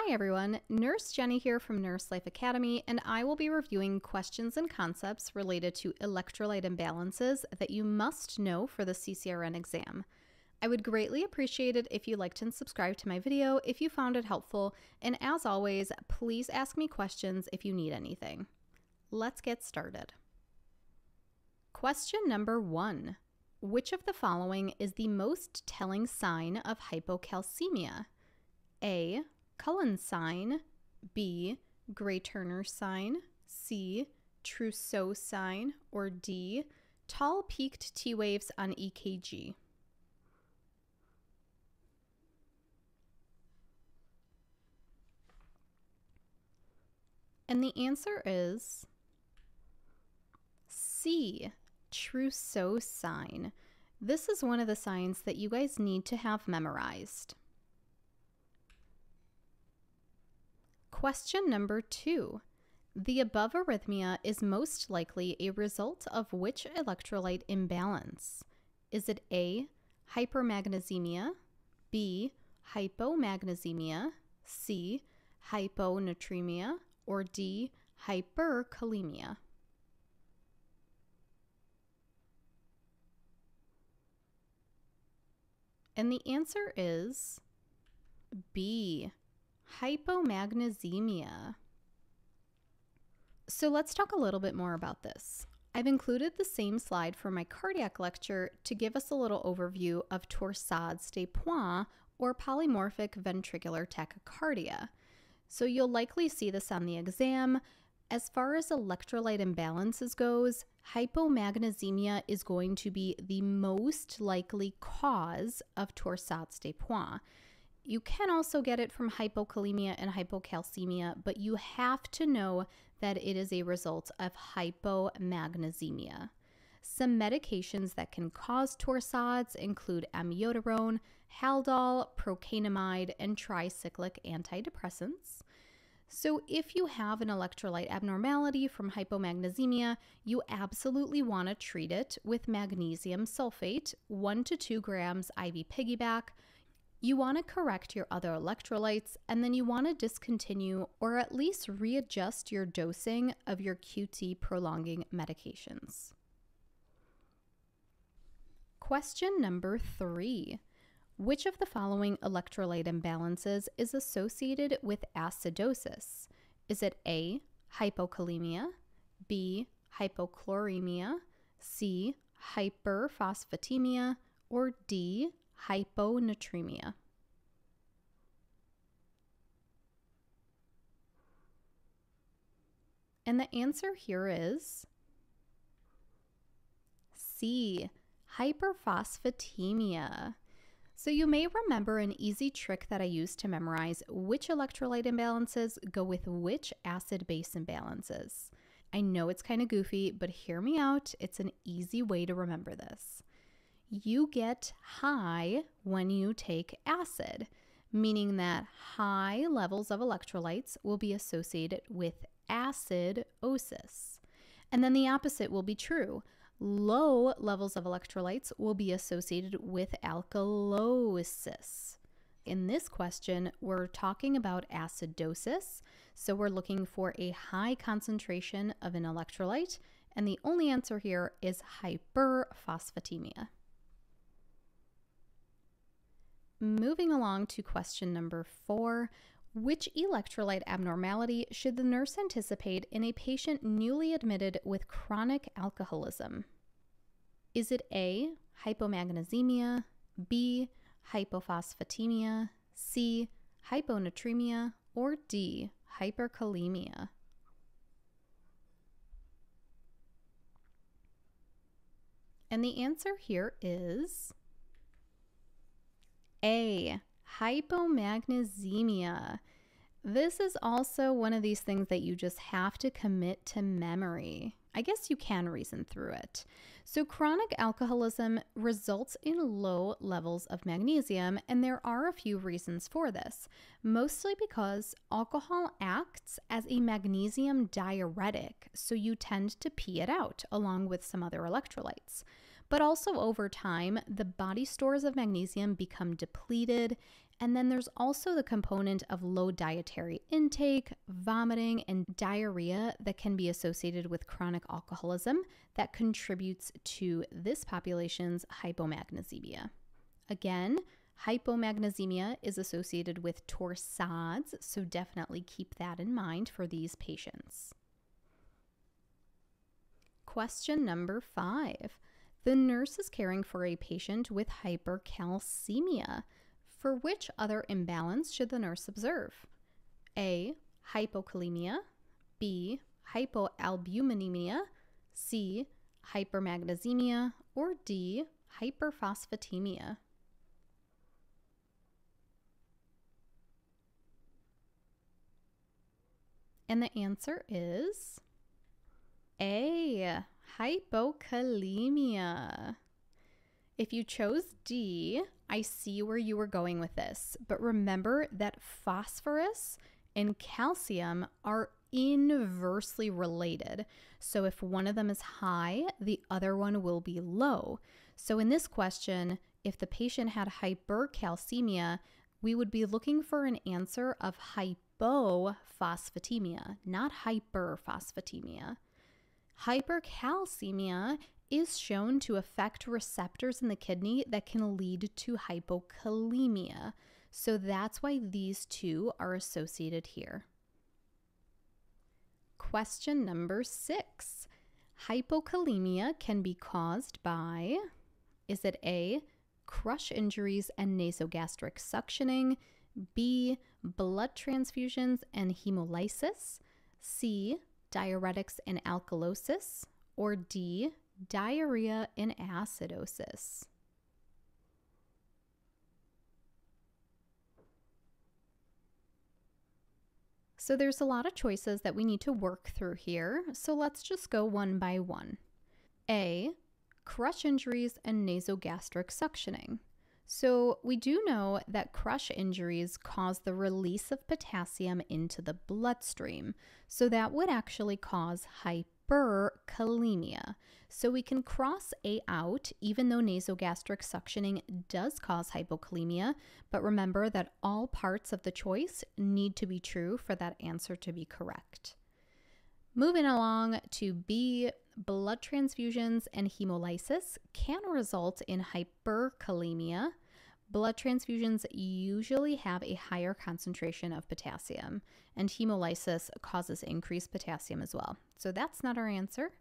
Hi everyone, Nurse Jenny here from Nurse Life Academy, and I will be reviewing questions and concepts related to electrolyte imbalances that you must know for the CCRN exam. I would greatly appreciate it if you liked and subscribed to my video if you found it helpful, and as always, please ask me questions if you need anything. Let's get started. Question number 1. Which of the following is the most telling sign of hypocalcemia? A. Cullen's sign, B. Gray-Turner sign, C. Trousseau sign, or D. Tall peaked T waves on EKG. And the answer is C. Trousseau sign. This is one of the signs that you guys need to have memorized. Question number 2. The above arrhythmia is most likely a result of which electrolyte imbalance? Is it A. Hypermagnesemia, B. Hypomagnesemia, C. Hyponatremia, or D. Hyperkalemia? And the answer is B. Hypomagnesemia. So let's talk a little bit more about this. I've included the same slide for my cardiac lecture to give us a little overview of torsades de pointes, or polymorphic ventricular tachycardia. So you'll likely see this on the exam. As far as electrolyte imbalances goes, hypomagnesemia is going to be the most likely cause of torsades de pointes. You can also get it from hypokalemia and hypocalcemia, but you have to know that it is a result of hypomagnesemia. Some medications that can cause torsades include amiodarone, Haldol, procainamide, and tricyclic antidepressants. So if you have an electrolyte abnormality from hypomagnesemia, you absolutely want to treat it with magnesium sulfate, 1 to 2 grams IV piggyback. You want to correct your other electrolytes, and then you want to discontinue or at least readjust your dosing of your QT prolonging medications. Question number 3. Which of the following electrolyte imbalances is associated with acidosis? Is it A. Hypokalemia, B. Hypochloremia, C. Hyperphosphatemia, or D. Hyponatremia? And the answer here is C. Hyperphosphatemia. So you may remember an easy trick that I use to memorize which electrolyte imbalances go with which acid-base imbalances. I know it's kind of goofy, but hear me out. It's an easy way to remember this. You get high when you take acid, meaning that high levels of electrolytes will be associated with acidosis. And then the opposite will be true. Low levels of electrolytes will be associated with alkalosis. In this question, we're talking about acidosis, so we're looking for a high concentration of an electrolyte, and the only answer here is hyperphosphatemia. Moving along to question number 4, which electrolyte abnormality should the nurse anticipate in a patient newly admitted with chronic alcoholism? Is it A. Hypomagnesemia, B. Hypophosphatemia, C. Hyponatremia, or D. Hyperkalemia? And the answer here is A. Hypomagnesemia. This is also one of these things that you just have to commit to memory. I guess you can reason through it. So chronic alcoholism results in low levels of magnesium, and there are a few reasons for this, mostly because alcohol acts as a magnesium diuretic, so you tend to pee it out along with some other electrolytes. But also over time, the body stores of magnesium become depleted, And then there's also the component of low dietary intake, vomiting, and diarrhea that can be associated with chronic alcoholism that contributes to this population's hypomagnesemia. Again, hypomagnesemia is associated with torsades, so definitely keep that in mind for these patients. Question number 5. The nurse is caring for a patient with hypercalcemia. For which other imbalance should the nurse observe? A. Hypokalemia. B. Hypoalbuminemia. C. Hypermagnesemia. Or D. Hyperphosphatemia. And the answer is A. Hypokalemia. If you chose D, I see where you were going with this, but remember that phosphorus and calcium are inversely related. So if one of them is high, the other one will be low. So in this question, if the patient had hypercalcemia, we would be looking for an answer of hypophosphatemia, not hyperphosphatemia. Hypercalcemia is shown to affect receptors in the kidney that can lead to hypokalemia. So that's why these two are associated here. Question number 6. Hypokalemia can be caused by, is it A, crush injuries and nasogastric suctioning, B, blood transfusions and hemolysis, C, diuretics and alkalosis, or D, diarrhea and acidosis? So there's a lot of choices that we need to work through here, so let's just go one by one. A, crush injuries and nasogastric suctioning. So we do know that crush injuries cause the release of potassium into the bloodstream, so that would actually cause hyperkalemia. So we can cross A out, even though nasogastric suctioning does cause hypokalemia, but remember that all parts of the choice need to be true for that answer to be correct. Moving along to B, blood transfusions and hemolysis can result in hyperkalemia. Blood transfusions usually have a higher concentration of potassium, and hemolysis causes increased potassium as well. So that's not our answer.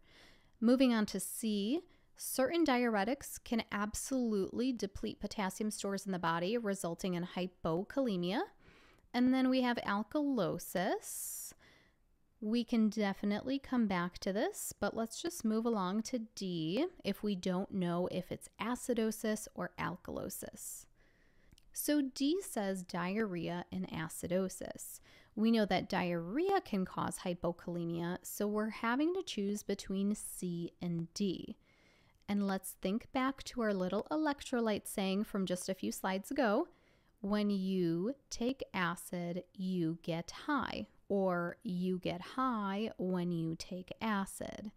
Moving on to C, certain diuretics can absolutely deplete potassium stores in the body, resulting in hypokalemia. And then we have alkalosis. We can definitely come back to this, but let's just move along to D if we don't know if it's acidosis or alkalosis. So D says diarrhea and acidosis. We know that diarrhea can cause hypokalemia, so we're having to choose between C and D. And let's think back to our little electrolyte saying from just a few slides ago. When you take acid, you get high, or you get high when you take acid.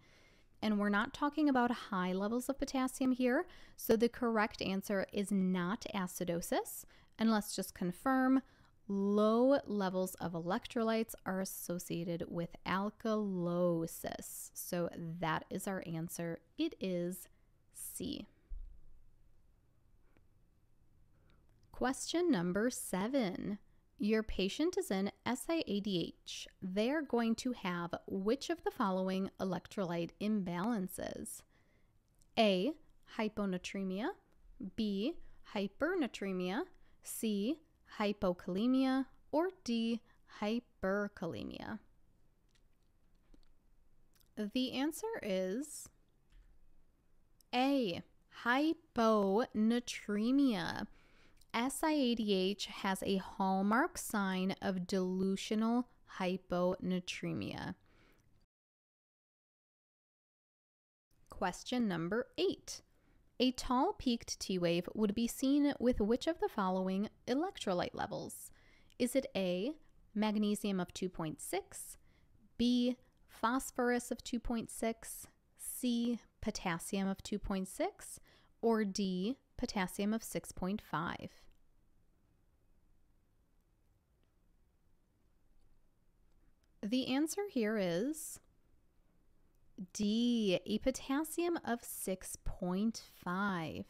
And we're not talking about high levels of potassium here, so the correct answer is not acidosis. And let's just confirm, low levels of electrolytes are associated with alkalosis. So that is our answer. It is C. Question number 7. Your patient is in SIADH. They're going to have which of the following electrolyte imbalances? A, hyponatremia, B, hypernatremia, C, hypokalemia, or D, hyperkalemia? The answer is A, hyponatremia. SIADH has a hallmark sign of dilutional hyponatremia. Question number 8. A tall peaked T wave would be seen with which of the following electrolyte levels? Is it A, magnesium of 2.6, B, phosphorus of 2.6, C, potassium of 2.6, or D, potassium of 6.5? The answer here is D, a potassium of 6.5.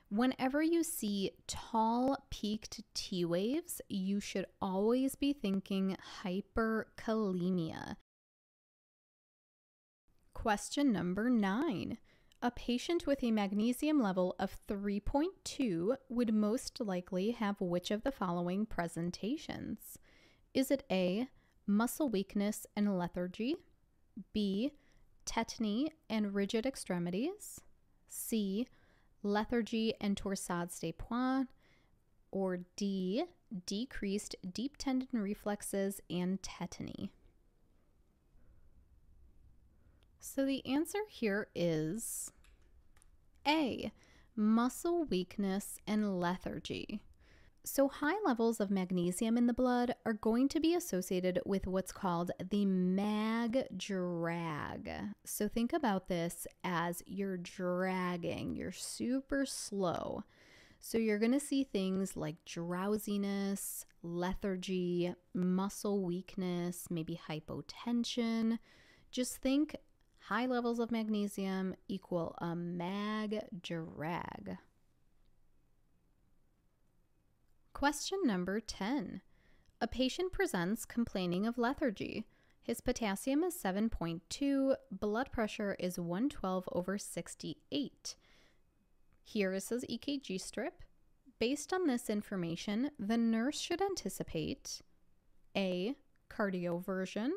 Whenever you see tall peaked T waves, you should always be thinking hyperkalemia. Question number 9. A patient with a magnesium level of 3.2 would most likely have which of the following presentations? Is it A, muscle weakness and lethargy, B, tetany and rigid extremities, C, lethargy and torsades de pointes, or D, decreased deep tendon reflexes and tetany? So the answer here is A, muscle weakness and lethargy. So high levels of magnesium in the blood are going to be associated with what's called the mag drag. So think about this as you're dragging, you're super slow. So you're going to see things like drowsiness, lethargy, muscle weakness, maybe hypotension. Just think high levels of magnesium equal a mag drag. Question number 10. A patient presents complaining of lethargy. His potassium is 7.2, blood pressure is 112/68. Here is his EKG strip. Based on this information, the nurse should anticipate A, cardioversion,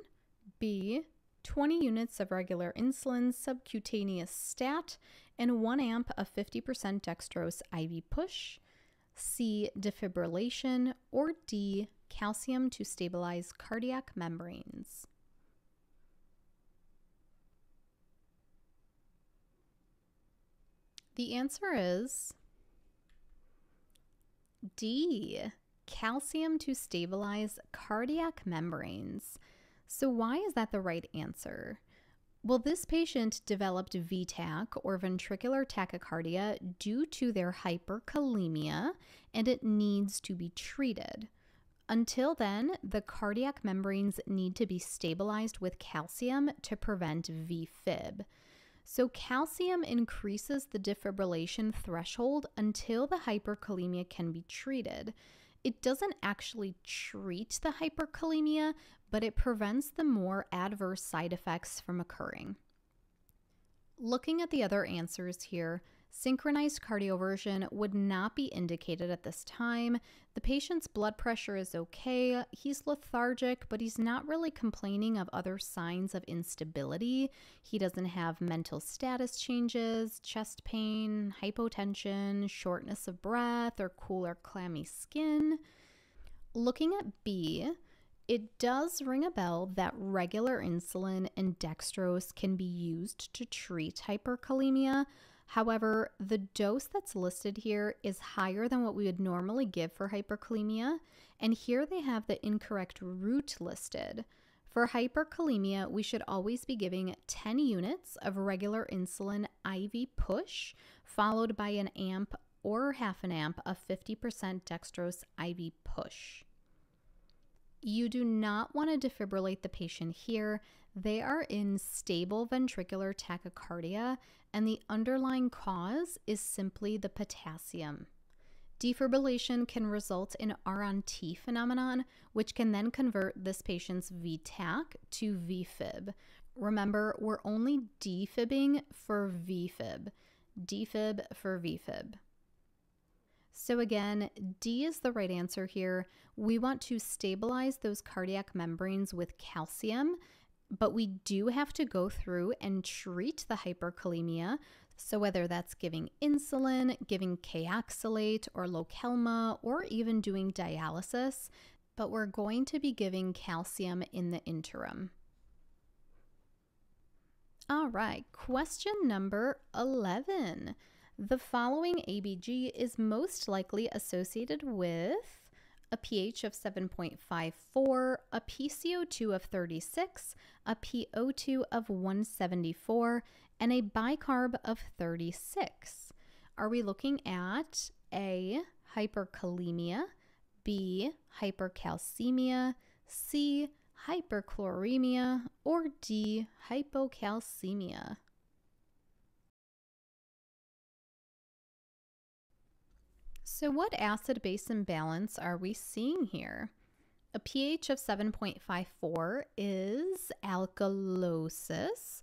B, 20 units of regular insulin subcutaneous stat, and 1 amp of 50% dextrose IV push, C, defibrillation, or D, calcium to stabilize cardiac membranes. The answer is D, calcium to stabilize cardiac membranes. So why is that the right answer? Well, this patient developed VTach, or ventricular tachycardia, due to their hyperkalemia, and it needs to be treated. Until then, the cardiac membranes need to be stabilized with calcium to prevent VFib. So calcium increases the defibrillation threshold until the hyperkalemia can be treated. It doesn't actually treat the hyperkalemia, but it prevents the more adverse side effects from occurring. Looking at the other answers here, synchronized cardioversion would not be indicated at this time. The patient's blood pressure is okay. He's lethargic, but he's not really complaining of other signs of instability. He doesn't have mental status changes, chest pain, hypotension, shortness of breath, or cool or clammy skin. Looking at B, it does ring a bell that regular insulin and dextrose can be used to treat hyperkalemia. However, the dose that's listed here is higher than what we would normally give for hyperkalemia, and here they have the incorrect route listed. For hyperkalemia, we should always be giving 10 units of regular insulin IV push, followed by an amp or half an amp of 50% dextrose IV push. You do not want to defibrillate the patient here. They are in stable ventricular tachycardia, and the underlying cause is simply the potassium. Defibrillation can result in R-on-T phenomenon, which can then convert this patient's VTach to VFib. Remember, we're only defibbing for VFib. Defib for VFib. So again, D is the right answer here. We want to stabilize those cardiac membranes with calcium, but we do have to go through and treat the hyperkalemia. So whether that's giving insulin, giving Kayexalate or Lokelma, or even doing dialysis, but we're going to be giving calcium in the interim. All right, question number 11. The following ABG is most likely associated with a pH of 7.54, a PCO2 of 36, a PO2 of 174, and a bicarb of 36. Are we looking at A, hyperkalemia, B, hypercalcemia, C, hyperchloremia, or D, hypocalcemia? So what acid-base imbalance are we seeing here? A pH of 7.54 is alkalosis,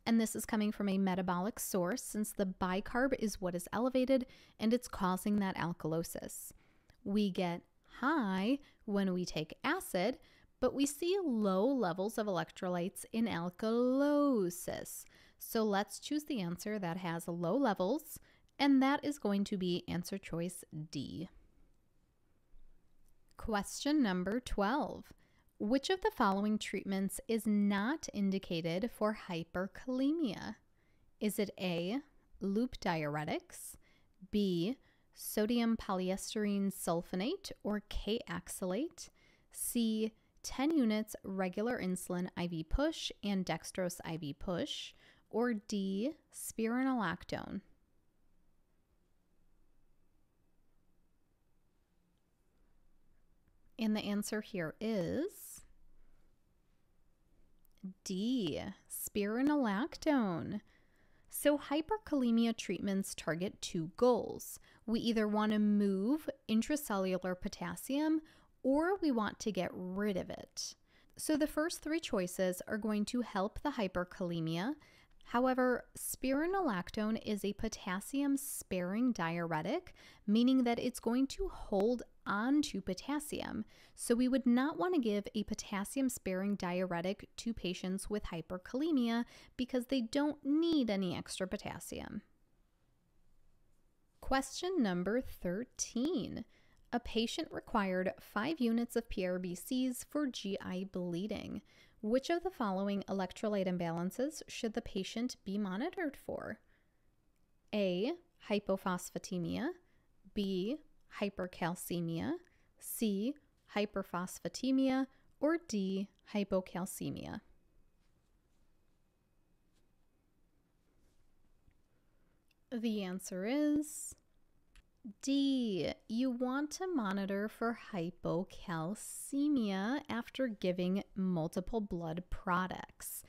and this is coming from a metabolic source since the bicarb is what is elevated and it's causing that alkalosis. We get high when we take acid, but we see low levels of electrolytes in alkalosis. So let's choose the answer that has low levels, and that is going to be answer choice D. Question number 12. Which of the following treatments is not indicated for hyperkalemia? Is it A, loop diuretics, B, sodium polyestyrene sulfonate or K-oxalate, C, 10 units regular insulin IV push and dextrose IV push, or D, spironolactone? And the answer here is D, spironolactone. So hyperkalemia treatments target two goals. We either want to move intracellular potassium or we want to get rid of it. So the first three choices are going to help the hyperkalemia. However, spironolactone is a potassium-sparing diuretic, meaning that it's going to hold on to potassium. So we would not want to give a potassium-sparing diuretic to patients with hyperkalemia because they don't need any extra potassium. Question number 13. A patient required 5 units of PRBCs for GI bleeding. Which of the following electrolyte imbalances should the patient be monitored for? A, hypophosphatemia, B, hypercalcemia, C, hyperphosphatemia, or D, hypocalcemia? The answer is D. You want to monitor for hypocalcemia after giving multiple blood products.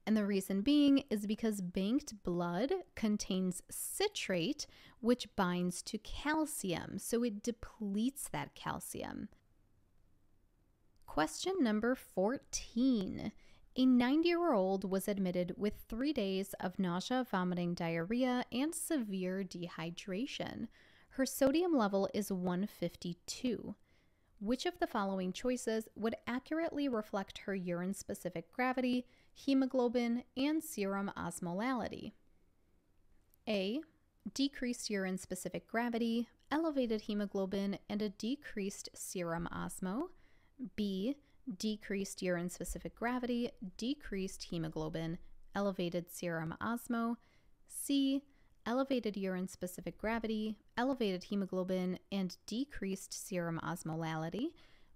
And the reason being is because banked blood contains citrate, which binds to calcium, so it depletes that calcium. Question number 14. A 90-year-old was admitted with 3 days of nausea, vomiting, diarrhea, and severe dehydration. Her sodium level is 152. Which of the following choices would accurately reflect her urine-specific gravity, hemoglobin, and serum osmolality? A, decreased urine-specific gravity, elevated hemoglobin, and a decreased serum osmo. B, decreased urine-specific gravity, decreased hemoglobin, elevated serum osmo. C, elevated urine-specific gravity, elevated hemoglobin, and decreased serum osmolality,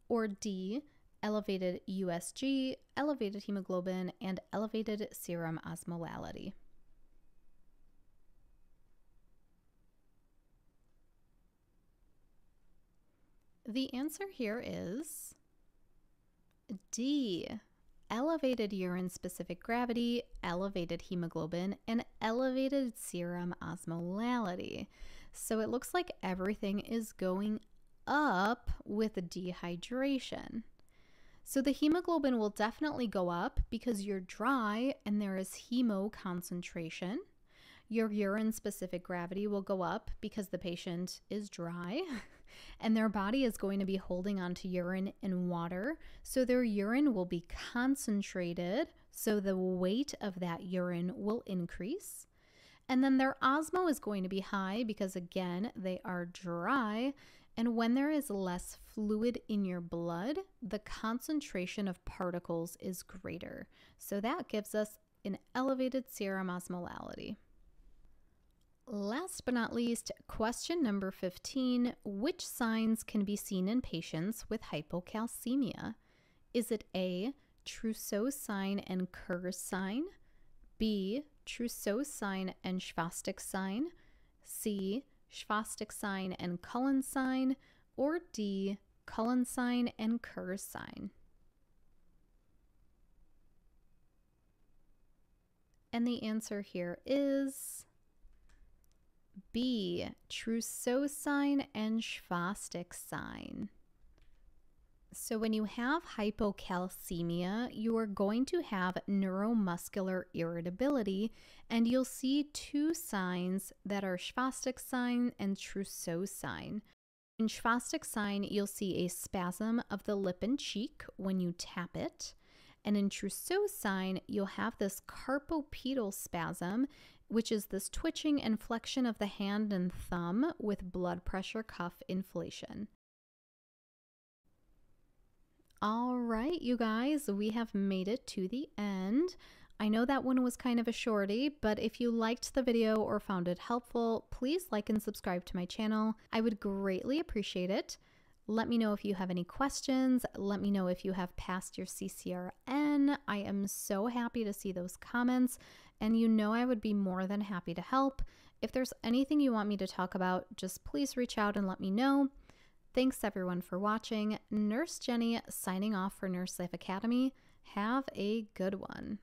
or D, elevated USG, elevated hemoglobin, and elevated serum osmolality. The answer here is D, elevated urine-specific gravity, elevated hemoglobin, and elevated serum osmolality. So it looks like everything is going up with dehydration. So the hemoglobin will definitely go up because you're dry and there is hemo concentration. Your urine-specific gravity will go up because the patient is dry and their body is going to be holding onto urine and water. So their urine will be concentrated, so the weight of that urine will increase. And then their osmo is going to be high because, again, they are dry. And when there is less fluid in your blood, the concentration of particles is greater. So that gives us an elevated serum osmolality. Last but not least, question number 15. Which signs can be seen in patients with hypocalcemia? Is it A, Trousseau sign and Kerr sign, B, Trousseau sign and Schwastik sign, C, Schwastik sign and Cullen sign, or D, Cullen sign and Kerr sign? And the answer here is B, Trousseau sign and Schwastig sign. So when you have hypocalcemia, you are going to have neuromuscular irritability, and you'll see two signs that are Schwastig sign and Trousseau sign. In Schwastig sign, you'll see a spasm of the lip and cheek when you tap it. And in Trousseau sign, you'll have this carpopedal spasm, which is this twitching and flexion of the hand and thumb with blood pressure cuff inflation. All right, you guys, we have made it to the end. I know that one was kind of a shorty, but if you liked the video or found it helpful, please like and subscribe to my channel. I would greatly appreciate it. Let me know if you have any questions. Let me know if you have passed your CCRN. I am so happy to see those comments, and you know I would be more than happy to help. If there's anything you want me to talk about, just please reach out and let me know. Thanks everyone for watching. Nurse Jenny signing off for Nurse Life Academy. Have a good one.